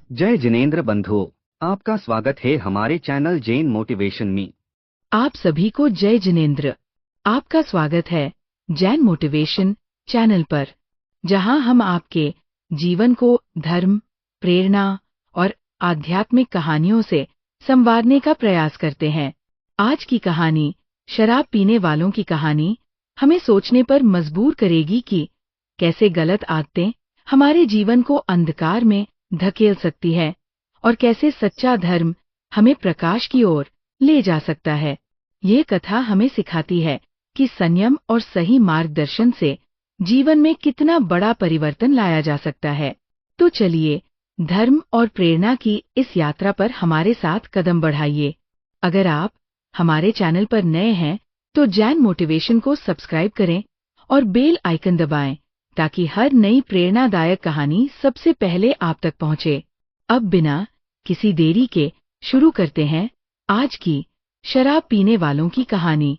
जय जिनेंद्र बंधुओं, आपका स्वागत है हमारे चैनल जैन मोटिवेशन में। आप सभी को जय जिनेंद्र। आपका स्वागत है जैन मोटिवेशन चैनल पर, जहां हम आपके जीवन को धर्म, प्रेरणा और आध्यात्मिक कहानियों से संवारने का प्रयास करते हैं। आज की कहानी, शराब पीने वालों की कहानी, हमें सोचने पर मजबूर करेगी कि कैसे गलत आदतें हमारे जीवन को अंधकार में धकेल सकती है और कैसे सच्चा धर्म हमें प्रकाश की ओर ले जा सकता है। ये कथा हमें सिखाती है कि संयम और सही मार्गदर्शन से जीवन में कितना बड़ा परिवर्तन लाया जा सकता है। तो चलिए, धर्म और प्रेरणा की इस यात्रा पर हमारे साथ कदम बढ़ाइए। अगर आप हमारे चैनल पर नए हैं तो जैन मोटिवेशन को सब्सक्राइब करें और बेल आइकन दबाएं ताकि हर नई प्रेरणादायक कहानी सबसे पहले आप तक पहुंचे। अब बिना किसी देरी के शुरू करते हैं आज की शराब पीने वालों की कहानी।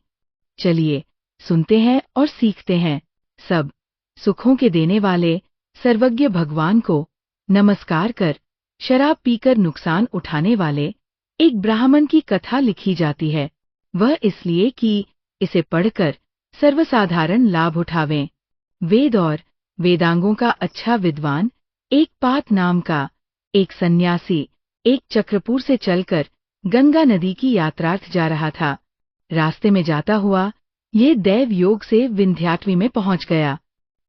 चलिए सुनते हैं और सीखते हैं। सब सुखों के देने वाले सर्वज्ञ भगवान को नमस्कार कर शराब पीकर नुकसान उठाने वाले एक ब्राह्मण की कथा लिखी जाती है। वह इसलिए कि इसे पढ़कर सर्वसाधारण लाभ उठावें। वेद और वेदांगों का अच्छा विद्वान एक पात नाम का एक सन्यासी एक चक्रपुर से चलकर गंगा नदी की यात्रार्थ जा रहा था। रास्ते में जाता हुआ ये दैव योग से विंध्याटवी में पहुंच गया।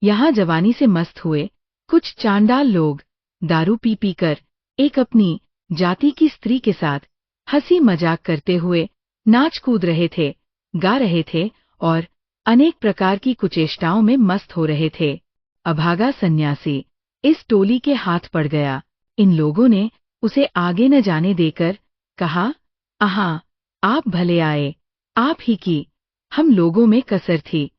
यहाँ जवानी से मस्त हुए कुछ चांडाल लोग दारू पी पीकर एक अपनी जाति की स्त्री के साथ हंसी मजाक करते हुए नाच कूद रहे थे, गा रहे थे और अनेक प्रकार की कुचेष्टाओं में मस्त हो रहे थे। अभागा सन्यासी इस टोली के हाथ पड़ गया। इन लोगों ने उसे आगे न जाने देकर कहा, आहा, आप भले आए, आप ही की हम लोगों में कसर थी।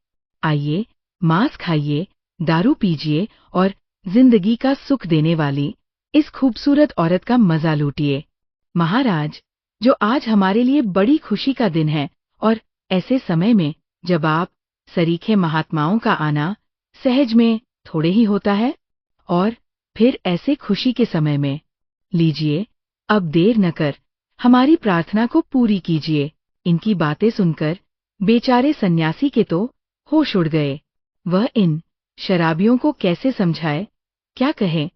आइए, मांस खाइए, दारू पीजिए और जिंदगी का सुख देने वाली इस खूबसूरत औरत का मजा लूटिए। महाराज, जो आज हमारे लिए बड़ी खुशी का दिन है और ऐसे समय में जब आप सरीखे महात्माओं का आना सहज में थोड़े ही होता है, और फिर ऐसे खुशी के समय में, लीजिए, अब देर न कर हमारी प्रार्थना को पूरी कीजिए। इनकी बातें सुनकर बेचारे सन्यासी के तो होश उड़ गए। वह इन शराबियों को कैसे समझाए, क्या कहे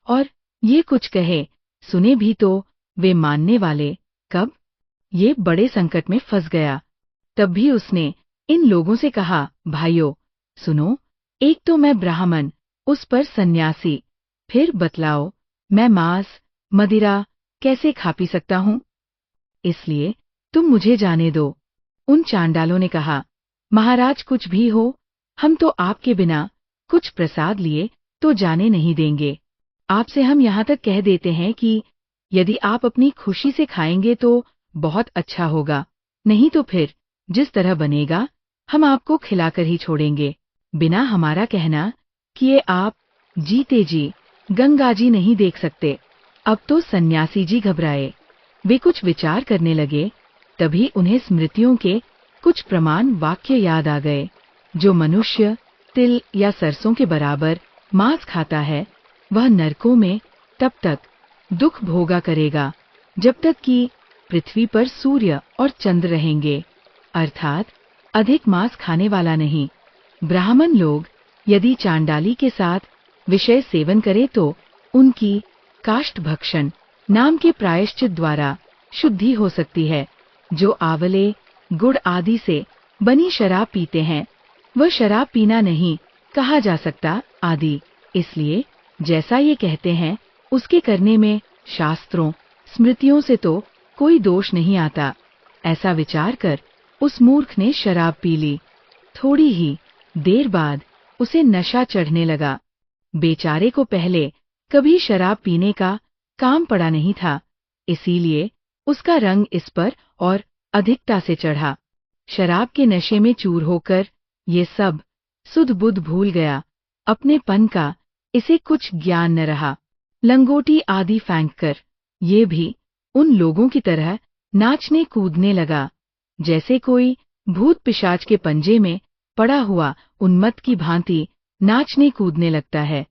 और ये कुछ कहे सुने भी तो वे मानने वाले कब। ये बड़े संकट में फंस गया। तब भी उसने इन लोगों से कहा, भाइयों सुनो, एक तो मैं ब्राह्मण, उस पर सन्यासी, फिर बतलाओ मैं मांस मदिरा कैसे खा पी सकता हूँ, इसलिए तुम मुझे जाने दो। उन चांडालों ने कहा, महाराज कुछ भी हो, हम तो आपके बिना कुछ प्रसाद लिए तो जाने नहीं देंगे। आपसे हम यहाँ तक कह देते हैं कि यदि आप अपनी खुशी से खाएंगे तो बहुत अच्छा होगा, नहीं तो फिर जिस तरह बनेगा हम आपको खिलाकर ही छोड़ेंगे, बिना हमारा कहना किए आप जीते जी गंगा जी नहीं देख सकते। अब तो सन्यासी जी घबराए। वे कुछ विचार करने लगे। तभी उन्हें स्मृतियों के कुछ प्रमाण वाक्य याद आ गए। जो मनुष्य तिल या सरसों के बराबर मांस खाता है वह नरकों में तब तक दुख भोगा करेगा जब तक कि पृथ्वी पर सूर्य और चंद्र रहेंगे, अर्थात अधिक मांस खाने वाला नहीं। ब्राह्मण लोग यदि चांडाली के साथ विषय सेवन करें तो उनकी काष्ठ भक्षण नाम के प्रायश्चित द्वारा शुद्धि हो सकती है। जो आंवले, गुड़ आदि से बनी शराब पीते हैं वह शराब पीना नहीं कहा जा सकता आदि। इसलिए जैसा ये कहते हैं उसके करने में शास्त्रों स्मृतियों से तो कोई दोष नहीं आता। ऐसा विचार कर उस मूर्ख ने शराब पी ली। थोड़ी ही देर बाद उसे नशा चढ़ने लगा। बेचारे को पहले कभी शराब पीने का काम पड़ा नहीं था, इसीलिए उसका रंग इस पर और अधिकता से चढ़ा। शराब के नशे में चूर होकर ये सब सुध बुध भूल गया। अपने पन का इसे कुछ ज्ञान न रहा। लंगोटी आदि फेंककर ये भी उन लोगों की तरह नाचने कूदने लगा जैसे कोई भूत पिशाच के पंजे में पड़ा हुआ उन्मत्त की भांति नाचने कूदने लगता है।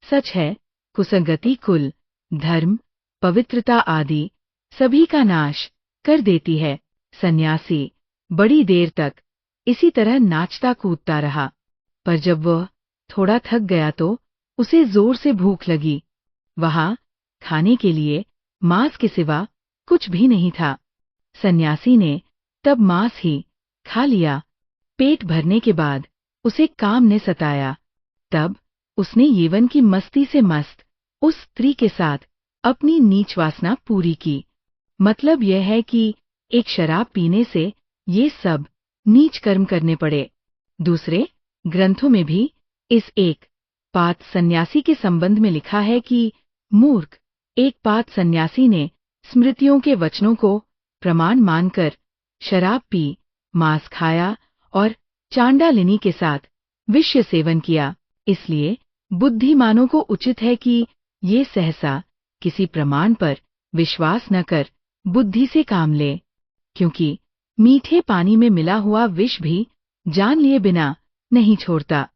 सच है, कुसंगति कुल, धर्म, पवित्रता आदि सभी का नाश कर देती है। सन्यासी बड़ी देर तक इसी तरह नाचता कूदता रहा, पर जब वह थोड़ा थक गया तो उसे जोर से भूख लगी। वहां खाने के लिए मांस के सिवा कुछ भी नहीं था। सन्यासी ने तब मांस ही खा लिया। पेट भरने के बाद उसे काम ने सताया। तब उसने यौवन की मस्ती से मस्त उस स्त्री के साथ अपनी नीच वासना पूरी की। मतलब यह है कि एक शराब पीने से ये सब नीच कर्म करने पड़े। दूसरे ग्रंथों में भी इस एक पात सन्यासी के संबंध में लिखा है कि मूर्ख एक पात सन्यासी ने स्मृतियों के वचनों को प्रमाण मानकर शराब पी, मांस खाया और चांडालिनी के साथ विषय सेवन किया। इसलिए बुद्धिमानों को उचित है कि ये सहसा किसी प्रमाण पर विश्वास न कर बुद्धि से काम ले, क्योंकि मीठे पानी में मिला हुआ विष भी जान लिए बिना नहीं छोड़ता।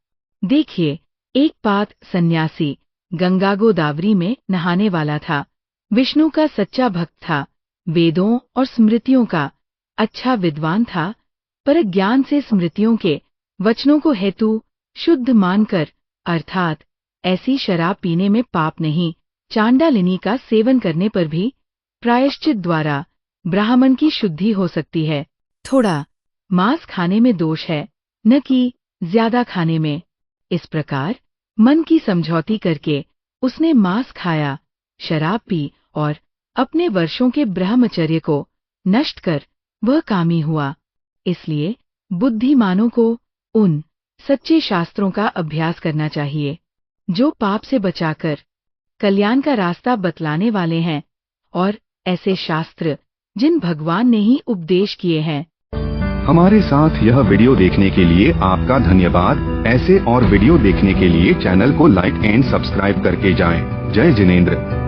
देखिए, एक पात सन्यासी गंगा गोदावरी में नहाने वाला था। विष्णु का सच्चा भक्त था, वेदों और स्मृतियों का अच्छा विद्वान था, पर ज्ञान से स्मृतियों के वचनों को हेतु शुद्ध मानकर, अर्थात ऐसी शराब पीने में पाप नहीं, चांडालिनी का सेवन करने पर भी प्रायश्चित द्वारा ब्राह्मण की शुद्धि हो सकती है। थोड़ा मांस खाने में दोष है, न कि ज्यादा खाने में। इस प्रकार मन की समझौती करके उसने मांस खाया, शराब पी और अपने वर्षों के ब्रह्मचर्य को नष्ट कर वह कामी हुआ। इसलिए बुद्धिमानों को उन सच्चे शास्त्रों का अभ्यास करना चाहिए जो पाप से बचाकर कल्याण का रास्ता बतलाने वाले हैं, और ऐसे शास्त्र जिन भगवान ने ही उपदेश किए हैं। हमारे साथ यह वीडियो देखने के लिए आपका धन्यवाद। ऐसे और वीडियो देखने के लिए चैनल को लाइक एंड सब्सक्राइब करके जाएं। जय जिनेंद्र।